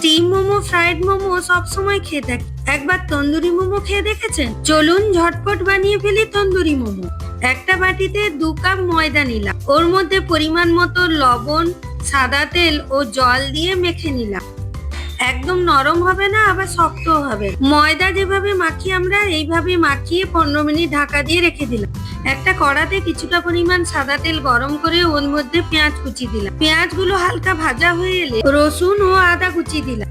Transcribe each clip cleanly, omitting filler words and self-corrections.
Steam momo, fried momo সবসময় খেয়ে থাকি, একবার তন্দুরি মোমো খেয়ে দেখেছেন? চলুন ঝটপট বানিয়ে ফেলি তন্দুরি মোমো। একটা বাটিতে 2 কাপ ময়দা নিলাম, ওর মধ্যে পরিমাণ মতো লবণ, সাদা তেল ও জল দিয়ে মেখে নিলাম। একদম নরম হবে না, আবার শক্তও হবে। ময়দা যেভাবে মাখি আমরা, এইভাবে মাখিয়ে 15 মিনিট ঢাকা দিয়ে রেখে দিলাম। একটা কড়াতে কিছুটা পরিমাণ সাদা তেল গরম করে ওর মধ্যে পেঁয়াজ কুচি দিলাম। পেঁয়াজগুলো হালকা ভাজা হয়ে এলে রসুন ও আদা কুচি দিলাম।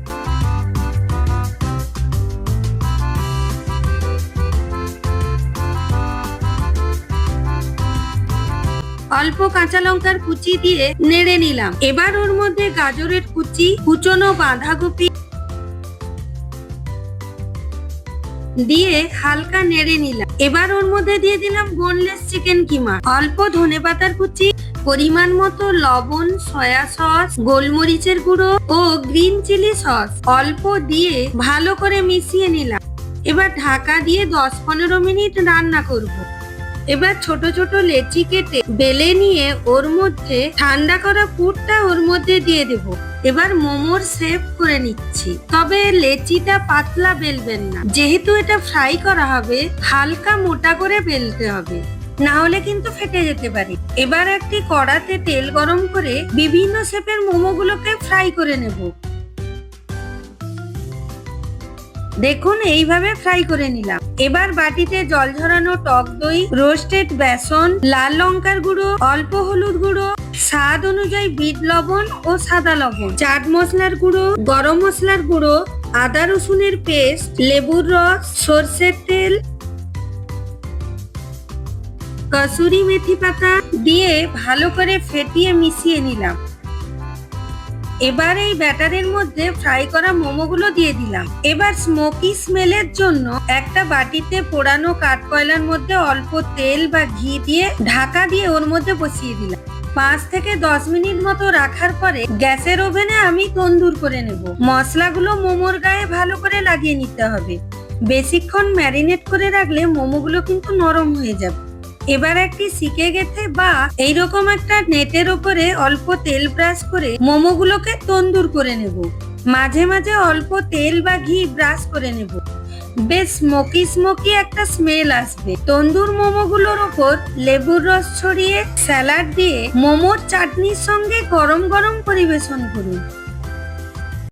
অল্প কাঁচা লঙ্কার কুচি দিয়ে নেড়ে নিলাম। এবার ওর মধ্যে গাজরের কুচি, কুচনো বাঁধাকপি দিয়ে হালকা নেড়ে নিলাম। এবার ওর মধ্যে দিয়ে দিলাম বোনলেস চিকেন কিমা, অল্প ধনেপাতার কুচি, পরিমাণ মতো লবণ, সয়া সস, গোলমরিচের গুঁড়ো ও গ্রিন চিলি সস অল্প দিয়ে ভালো করে মিশিয়ে নিলাম। এবার ঢাকা দিয়ে 10-15 মিনিট রান্না করব। এবার ছোট ছোট লেচি কেটে বেলে নিয়ে ওর মধ্যে ঠান্ডা করা পুরটা ওর মধ্যে দিয়ে দেব। এবার মোমোর শেপ করে নিচ্ছি, তবে লেচিটা পাতলা বেলবেন না, যেহেতু এটা ফ্রাই করা হবে হালকা মোটা করে বেলতে হবে, না হলে কিন্তু ফেটে যেতে পারে। এবার একটি কড়াতে তেল গরম করে বিভিন্ন শেপের মোমোগুলোকে ফ্রাই করে নেব। দেখুন এইভাবে ফ্রাই করে নিলাম। এবার বাটিতে জল ঝরানো টক দই, রোস্টেড বেসন, লাল লঙ্কার গুঁড়ো, অল্প হলুদ গুঁড়ো, স্বাদ অনুযায়ী বিট লবণ ও সাদা লবণ, চাট মশলার গুঁড়ো, গরম মশলার গুঁড়ো, আদা রসুনের পেস্ট, লেবুর রস, সর্ষের তেল, কসুরি মেথি পাতা দিয়ে ভালো করে ফেটিয়ে মিশিয়ে নিলাম। এবার এই ব্যাটারের মধ্যে ফ্রাই করা মোমোগুলো দিয়ে দিলাম। এবার স্মোকি স্মেলের জন্য একটা বাটিতে পোড়ানো কাঠকয়লার মধ্যে অল্প তেল বা ঘি দিয়ে ঢাকা দিয়ে ওর মধ্যে বসিয়ে দিলাম। 5 থেকে 10 মিনিট মতো রাখার পরে গ্যাসের ওভেনে আমি তন্দুর করে নেব। মশলাগুলো মোমোর গায়ে ভালো করে লাগিয়ে নিতে হবে। বেশিক্ষণ ম্যারিনেট করে রাখলে মোমোগুলো কিন্তু নরম হয়ে যাবে। এবার একটি সিকে গেথে বা এইরকম একটা নেটের ওপরে অল্প তেল ব্রাশ করে মোমোগুলোকে তন্দুর করে নেব। মাঝে মাঝে অল্প তেল বা ঘি ব্রাশ করে নেব। বেশ স্মোকি স্মোকি একটা স্মেল আসবে। তন্দুর মোমোগুলোর ওপর লেবুর রস ছড়িয়ে স্যালাড দিয়ে মোমোর চাটনির সঙ্গে গরম গরম পরিবেশন করুন।